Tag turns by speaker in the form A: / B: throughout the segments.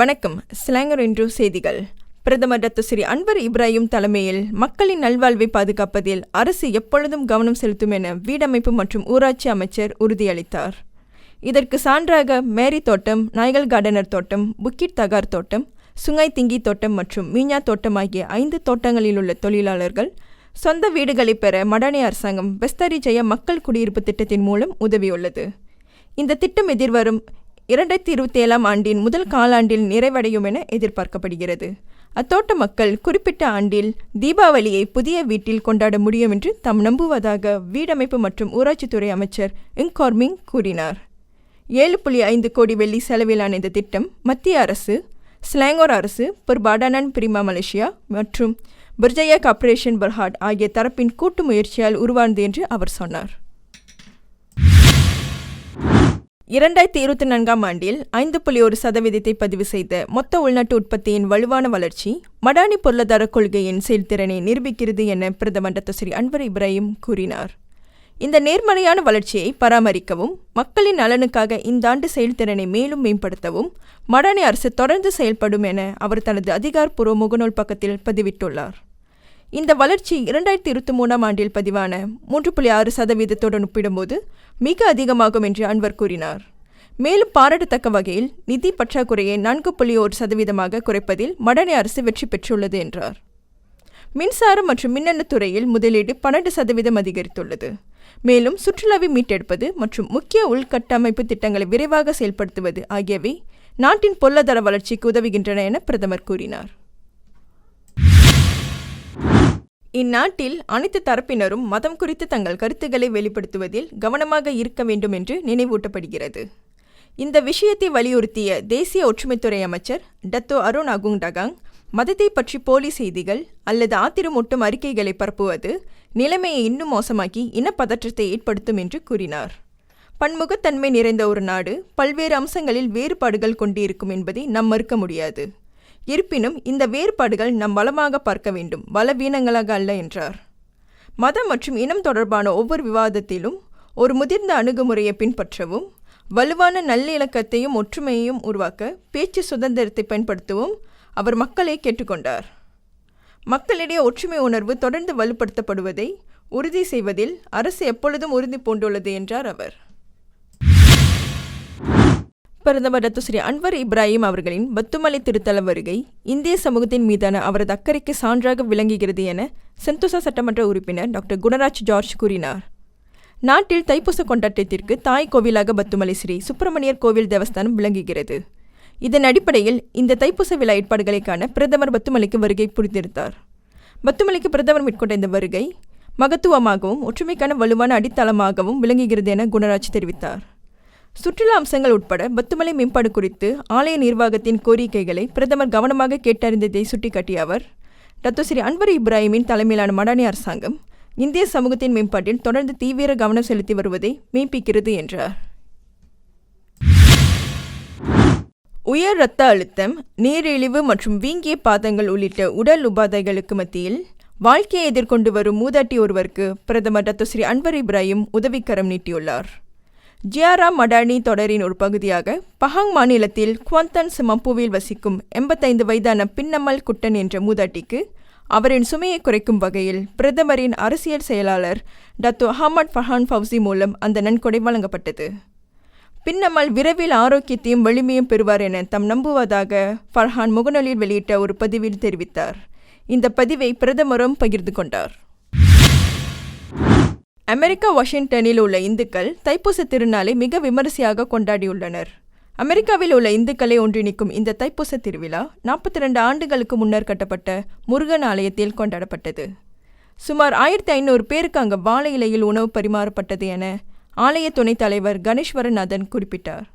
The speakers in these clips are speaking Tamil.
A: வணக்கம். ஸ்லாங்கர் இன்று செய்திகள். பிரதமர் டாக்டர் அன்வர் இப்ராஹிம் தலைமையில் மக்களின் நல்வாழ்வை பாதுகாப்பதில் அரசு எப்பொழுதும் கவனம் செலுத்தும் என வீடமைப்பு மற்றும் ஊராட்சி அமைச்சர் உறுதியளித்தார். இதற்கு சான்றாக மேரி தோட்டம், நாய்கள் கார்டனர் தோட்டம், புக்கிட் தகார் தோட்டம், சுங்காய் திங்கி தோட்டம் மற்றும் மீஞா தோட்டம் ஆகிய 5 தோட்டங்களில் உள்ள தொழிலாளர்கள் சொந்த வீடுகளை பெற மடானி அரசாங்கம் பெஸ்தாரி ஜெயா மக்கள் குடியிருப்பு திட்டத்தின் மூலம் உதவியுள்ளது. இந்த திட்டம் எதிர்வரும் 2027 ஆண்டின் முதல் காலாண்டில் நிறைவடையும் என எதிர்பார்க்கப்படுகிறது. அத்தோட்ட மக்கள் குறிப்பிட்ட ஆண்டில் தீபாவளியை புதிய வீட்டில் கொண்டாட முடியும் என்று தாம் நம்புவதாக வீடமைப்பு மற்றும் ஊராட்சித்துறை அமைச்சர் இங்கார்மிங் கூறினார். 7.5 கோடி வெள்ளி செலவிலான இந்த திட்டம் மத்திய அரசு, ஸ்லாங்கோர் அரசு, பர்பாடானன் பிரிமா மலேசியா மற்றும் பர்ஜயா கார்ப்பரேஷன் பர்ஹாட் ஆகிய தரப்பின் கூட்டு முயற்சியால் உருவானது என்று அவர் சொன்னார். 2024 ஆண்டில் 5.1% பதிவு செய்த மொத்த உள்நாட்டு உற்பத்தியின் வலுவான வளர்ச்சி மடானி பொருளாதார கொள்கையின் செயல்திறனை நிரூபிக்கிறது என பிரதமர் டாக்டர் அன்வர் இப்ராஹிம் கூறினார். இந்த நேர்மறையான வளர்ச்சியை பராமரிக்கவும் மக்களின் நலனுக்காக இந்த ஆண்டு செயல்திறனை மேலும் மேம்படுத்தவும் மடானி அரசு தொடர்ந்து செயல்படும் என அவர் தனது அதிகாரப்பூர்வ முகநூல் பக்கத்தில் பதிவிட்டுள்ளார். இந்த வளர்ச்சி 2023 ஆண்டில் பதிவான 3.6% ஒப்பிடும்போது மிக அதிகமாகும் என்று அன்வர் கூறினார். மேலும் பாராட்டத்தக்க வகையில் நிதி பற்றாக்குறையை 4.1% குறைப்பதில் மடானி அரசு வெற்றி பெற்றுள்ளது என்றார். மின்சாரம் மற்றும் மின்னணு துறையில் முதலீடு 12% அதிகரித்துள்ளது. மேலும் சுற்றுலாவை மீட்டெடுப்பது மற்றும் முக்கிய உள்கட்டமைப்பு திட்டங்களை விரைவாக செயல்படுத்துவது ஆகியவை நாட்டின் பொருளாதார வளர்ச்சிக்கு உதவுகின்றன என பிரதமர் கூறினார். இந்நாட்டில் அனைத்து தரப்பினரும் மதம் குறித்து தங்கள் கருத்துக்களை வெளிப்படுத்துவதில் கவனமாக இருக்க வேண்டும் என்று நினைவூட்டப்படுகிறது. இந்த விஷயத்தை வலியுறுத்திய தேசிய ஒற்றுமைத்துறை அமைச்சர் டத்தோ அருண் அகுங் டகாங், மதத்தை பற்றி போலி செய்திகள் அல்லது ஆத்திரமூட்டும் அறிக்கைகளை பரப்புவது நிலைமையை இன்னும் மோசமாக்கி இனப்பதற்றத்தை ஏற்படுத்தும் என்று கூறினார். பன்முகத்தன்மை நிறைந்த ஒரு நாடு பல்வேறு அம்சங்களில் வேறுபாடுகள் கொண்டிருக்கும் என்பதை நாம் மறுக்க முடியாது. இருப்பினும் இந்த வேறுபாடுகள் நாம் வளமாக பார்க்க வேண்டும், பலவீனங்களாக அல்ல என்றார். மதம் மற்றும் இனம் தொடர்பான ஒவ்வொரு விவாதத்திலும் ஒரு முதிர்ந்த அணுகுமுறையை பின்பற்றவும், வலுவான நல்லிணக்கத்தையும் ஒற்றுமையையும் உருவாக்க பேச்சு சுதந்திரத்தை பயன்படுத்தவும் அவர் மக்களை கேட்டுக்கொண்டார். மக்களிடையே ஒற்றுமை உணர்வு தொடர்ந்து வலுப்படுத்தப்படுவதை உறுதி செய்வதில் அரசு எப்பொழுதும் உறுதி பூண்டுள்ளது என்றார் அவர். பிரதமர் டாக்டர் அன்வர் இப்ராஹிம் அவர்களின் பத்துமலை திருத்தல வருகை இந்திய சமூகத்தின் மீதான அவரது அக்கறைக்கு சான்றாக விளங்குகிறது என செந்தோசா சட்டமன்ற உறுப்பினர் டாக்டர் குணராஜ் ஜார்ஜ் கூறினார். நாட்டில் தைப்பூச கொண்டாட்டத்திற்கு தாய் கோவிலாக பத்துமலை ஸ்ரீ சுப்பிரமணியர் கோவில் தேவஸ்தானம் விளங்குகிறது. இதன் அடிப்படையில் இந்த தைப்பூச விழா ஏற்பாடுகளை காண பிரதமர் பத்துமலைக்கு வருகை புரிந்திருந்தார். பத்துமலைக்கு பிரதமர் மேற்கொண்ட இந்த வருகை மகத்துவமாகவும் ஒற்றுமைக்கான வலுவான அடித்தளமாகவும் விளங்குகிறது என குணராஜ் தெரிவித்தார். சுற்றுலா அம்சங்கள் உட்பட பத்துமலை மேம்பாடு குறித்து ஆலய நிர்வாகத்தின் கோரிக்கைகளை பிரதமர் கவனமாக கேட்டறிந்ததை சுட்டிக்காட்டிய அவர், டாக்டர் அன்வர் இப்ராஹிமின் தலைமையிலான மடானி அரசாங்கம் இந்திய சமூகத்தின் மேம்பாட்டில் தொடர்ந்து தீவிர கவனம் செலுத்தி வருவதை மெய்ப்பிக்கிறது என்றார். உயர் இரத்த அழுத்தம், நீரிழிவு மற்றும் வீங்கிய பாதங்கள் உள்ளிட்ட உடல் உபாதைகளுக்கு மத்தியில் வாழ்க்கையை எதிர்கொண்டு வரும் மூதாட்டி ஒருவருக்கு பிரதமர் டாக்டர் அன்வர் இப்ராஹிம் உதவிக்கரம் நீட்டியுள்ளார். ஜியாரா மடானி தொடரின் ஒரு பகுதியாக பஹாங் மாநிலத்தில் குவாந்தன் மம்புவில் வசிக்கும் 85 வயதான பின்னம்மல் குட்டன் என்ற மூதாட்டிக்கு அவரின் சுமையை குறைக்கும் வகையில் பிரதமரின் அரசியல் செயலாளர் டாக்டர் அஹமத் ஃபர்ஹான் ஃபவுசி மூலம் அந்த நன்கொடை வழங்கப்பட்டது. பின்னம்மல் விரைவில் ஆரோக்கியத்தையும் வலிமையும் பெறுவார் என தாம் நம்புவதாக ஃபர்ஹான் முகநூலில் வெளியிட்ட ஒரு பதிவில் தெரிவித்தார். இந்த பதிவை பிரதமரும் பகிர்ந்து கொண்டார். அமெரிக்கா வாஷிங்டனில் உள்ள இந்துக்கள் தைப்பூச திருநாளை மிக விமரிசையாக கொண்டாடியுள்ளனர். அமெரிக்காவில் உள்ள இந்துக்களை ஒன்றிணைக்கும் இந்த தைப்பூச திருவிழா 42 ஆண்டுகளுக்கு முன்னர் கட்டப்பட்ட முருகன் ஆலயத்தில் கொண்டாடப்பட்டது. சுமார் 1500 பேருக்கு அங்கு வாழை இலையில் உணவு பரிமாறப்பட்டது என ஆலய துணைத் தலைவர் கணேஸ்வரநாதன் குறிப்பிட்டார்.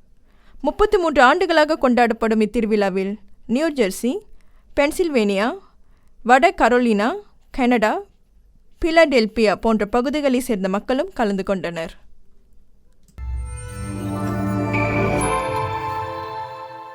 A: 33 ஆண்டுகளாக கொண்டாடப்படும் இத்திருவிழாவில் நியூஜெர்சி, பென்சில்வேனியா, வட கரோலினா, கனடா, பிலடெல்பியா போன்ற பகுதிகளைச் சேர்ந்த மக்களும் கலந்து கொண்டனர்.